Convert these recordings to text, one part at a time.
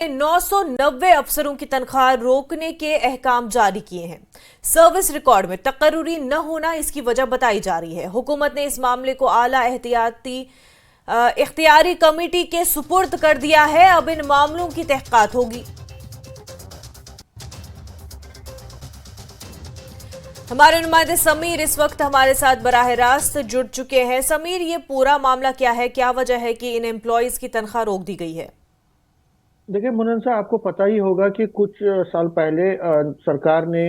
990 अफसरों की तनख्वाह रोकने के अहकाम जारी किए हैं। सर्विस रिकॉर्ड में तकर्रुरी न होना इसकी वजह बताई जा रही है। हुकूमत ने इस मामले को आला इख्तियारी कमेटी के सुपुर्द कर दिया है। अब इन मामलों की तहकीकात होगी। हमारे नुमाइंदे समीर इस वक्त हमारे साथ बराह रास्त जुड़ चुके हैं। समीर, ये पूरा मामला क्या है? क्या वजह है कि इन एम्प्लॉयज की तनख्वाह रोक दी गई है? देखिए मुनन साहब, आपको पता ही होगा कि कुछ साल पहले सरकार ने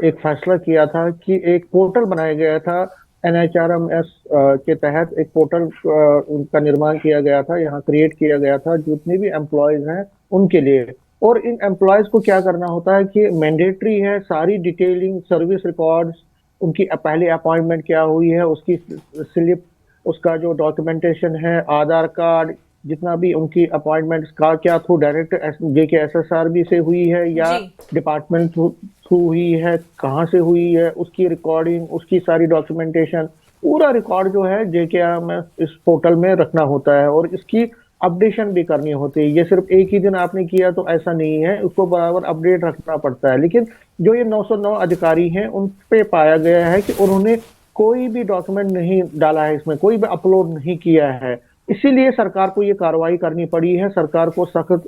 एक फैसला किया था कि एक पोर्टल बनाया गया था। NHRMS के तहत एक पोर्टल का निर्माण किया गया था, यहाँ क्रिएट किया गया था जितने भी एम्प्लॉयज हैं उनके लिए। और इन एम्प्लॉयज को क्या करना होता है कि मैंडेटरी है सारी डिटेलिंग, सर्विस रिकॉर्ड्स, उनकी पहले अपॉइंटमेंट क्या हुई है, उसकी स्लिप, उसका जो डॉक्यूमेंटेशन है, आधार कार्ड, जितना भी उनकी अपॉइंटमेंट्स का क्या थ्रू डायरेक्ट JKSSRB से हुई है या जी। डिपार्टमेंट थ्रू हुई है, कहाँ से हुई है, उसकी रिकॉर्डिंग, उसकी सारी डॉक्यूमेंटेशन, पूरा रिकॉर्ड जो है JKRMS इस पोर्टल में रखना होता है और इसकी अपडेशन भी करनी होती है। ये सिर्फ एक ही दिन आपने किया तो ऐसा नहीं है, उसको बराबर अपडेट रखना पड़ता है। लेकिन जो ये 909 अधिकारी हैं उन पे पाया गया है कि उन्होंने कोई भी डॉक्यूमेंट नहीं डाला है, इसमें कोई भी अपलोड नहीं किया है। इसीलिए सरकार को ये कार्रवाई करनी पड़ी है, सरकार को सख्त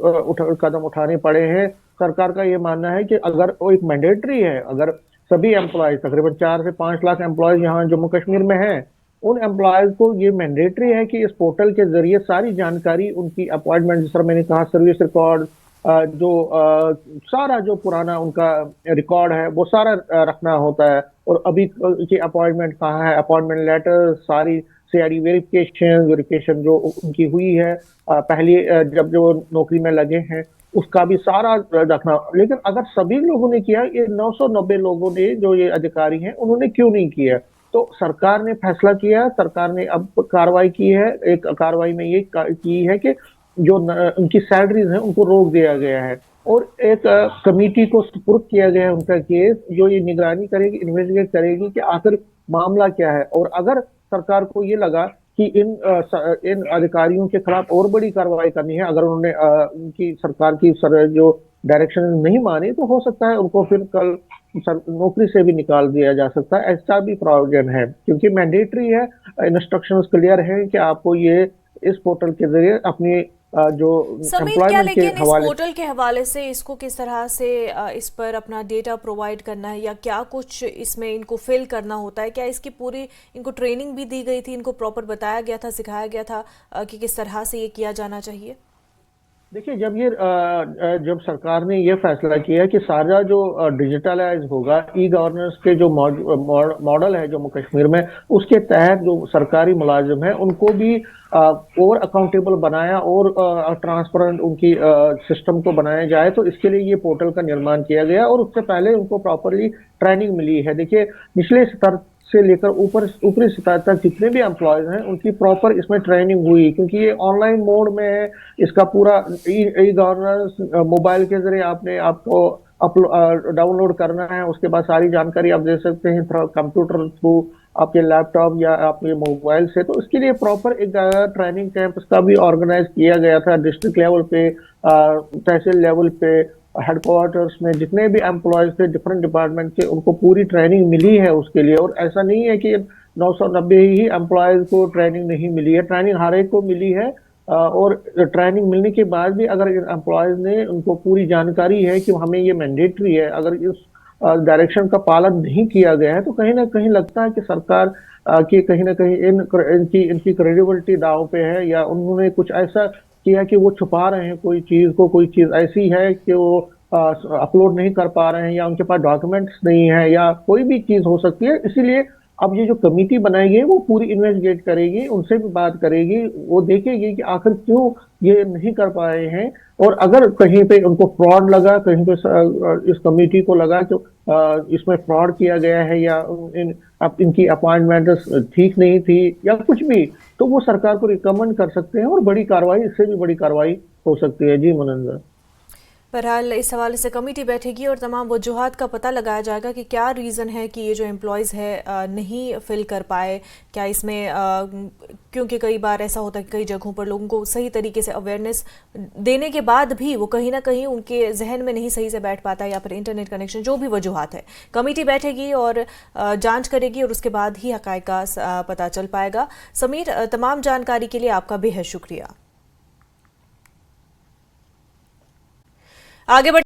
कदम उठाने पड़े हैं। सरकार का ये मानना है कि अगर वो एक मैंडेटरी है, अगर सभी एम्प्लॉयज, तकरीबन 4 से 5 लाख एम्प्लॉयज यहाँ जम्मू कश्मीर में हैं, उन एम्प्लॉयज को ये मैंडेटरी है कि इस पोर्टल के जरिए सारी जानकारी, उनकी अपॉइंटमेंट, जिस तरह मैंने कहा, सर्विस रिकॉर्ड, जो सारा जो पुराना उनका रिकॉर्ड है वो सारा रखना होता है। और अभी की अपॉइंटमेंट कहाँ है, अपॉइंटमेंट लेटर, सारी CID वेरिफिकेशन जो उनकी हुई है पहले जब जो नौकरी में लगे हैं, उसका भी सारा रखना। लेकिन अगर सभी लोगों ने किया, ये 990 लोगों ने, जो ये अधिकारी हैं, उन्होंने क्यों नहीं किया? तो सरकार ने फैसला किया, सरकार ने अब कार्रवाई की है। एक कार्रवाई में ये की है कि जो उनकी सैलरीज हैं उनको रोक दिया गया है और एक कमेटी को सुपुर्द किया गया है उनका केस, जो ये निगरानी करेगी, इन्वेस्टिगेट करेगी कि आखिर मामला क्या है। और अगर सरकार को ये लगा कि इन अधिकारियों के खिलाफ और बड़ी कार्रवाई करनी है, अगर उन्होंने उनकी सरकार की जो डायरेक्शन नहीं मानी, तो हो सकता है उनको फिर कल नौकरी से भी निकाल दिया जा सकता है। ऐसा भी प्रावधान है क्योंकि मैंडेटरी है, इंस्ट्रक्शंस क्लियर है कि आपको ये इस पोर्टल के जरिए अपनी जो समीर, क्या एम्प्लॉयमेंट के लेकिन इस हवाले। पोर्टल के हवाले से इसको किस तरह से इस पर अपना डेटा प्रोवाइड करना है, या क्या कुछ इसमें इनको फिल करना होता है? क्या इसकी पूरी इनको ट्रेनिंग भी दी गई थी, इनको प्रॉपर बताया गया था, सिखाया गया था कि किस तरह से ये किया जाना चाहिए? देखिए, जब सरकार ने ये फैसला किया कि सारा जो डिजिटलाइज होगा, ई गवर्नेंस के जो मॉडल है जम्मू कश्मीर में, उसके तहत जो सरकारी मुलाजिम है उनको भी और अकाउंटेबल बनाया और ट्रांसपेरेंट उनकी सिस्टम को बनाया जाए, तो इसके लिए ये पोर्टल का निर्माण किया गया और उससे पहले उनको प्रॉपरली ट्रेनिंग मिली है। देखिए, निचले स्तर से लेकर ऊपरी स्तर तक जितने भी एम्प्लॉयज हैं उनकी प्रॉपर इसमें ट्रेनिंग हुई, क्योंकि ये ऑनलाइन मोड में है। इसका पूरा ई गवर्नेंस मोबाइल के जरिए आपको डाउनलोड करना है, उसके बाद सारी जानकारी आप दे सकते हैं कंप्यूटर थ्रू, आपके लैपटॉप या आपके मोबाइल से। तो इसके लिए प्रॉपर एक ट्रेनिंग कैंप का भी ऑर्गेनाइज किया गया था, डिस्ट्रिक्ट लेवल पे, तहसील लेवल पे, हेडक्वार्टर्स में जितने भी एम्प्लॉयज थे डिफरेंट डिपार्टमेंट के, उनको पूरी ट्रेनिंग मिली है उसके लिए। और ऐसा नहीं है कि 990 ही एम्प्लॉयज को ट्रेनिंग नहीं मिली है, ट्रेनिंग हर एक को मिली है। और ट्रेनिंग मिलने के बाद भी अगर एम्प्लॉयज ने, उनको पूरी जानकारी है कि हमें ये मैंडेटरी है, अगर इस डायरेक्शन का पालन नहीं किया गया है, तो कहीं ना कहीं लगता है कि सरकार की कहीं ना कहीं इनकी क्रेडिबिलिटी दांव पे है, या उन्होंने कुछ ऐसा किया कि वो छुपा रहे हैं कोई चीज को, कोई चीज ऐसी है कि वो अपलोड नहीं कर पा रहे हैं, या उनके पास डॉक्यूमेंट्स नहीं है, या कोई भी चीज हो सकती है। इसीलिए अब ये जो कमेटी बनाई गई है वो पूरी इन्वेस्टिगेट करेगी, उनसे भी बात करेगी, वो देखेगी कि आखिर क्यों ये नहीं कर पाए हैं। और अगर कहीं पे उनको फ्रॉड लगा, कहीं पे इस कमेटी को लगा कि इसमें फ्रॉड किया गया है, या इनकी अपॉइंटमेंट ठीक नहीं थी या कुछ भी, तो वो सरकार को रिकमेंड कर सकते हैं और बड़ी कार्रवाई, इससे भी बड़ी कार्रवाई हो सकती है। जी मुनंदर। बहरहाल इस हवाले से कमेटी बैठेगी और तमाम वजूहात का पता लगाया जाएगा कि क्या रीज़न है कि ये जो एम्प्लॉयज़ है नहीं फिल कर पाए। क्या इसमें क्योंकि कई बार ऐसा होता है कि कई जगहों पर लोगों को सही तरीके से अवेयरनेस देने के बाद भी वो कहीं ना कहीं उनके जहन में नहीं सही से बैठ पाता, या फिर इंटरनेट कनेक्शन, जो भी वजूहात है। कमेटी बैठेगी और जांच करेगी और उसके बाद ही हक़ाइक़ का पता चल पाएगा। समीर, तमाम जानकारी के लिए आपका बेहद शुक्रिया। आगे बढ़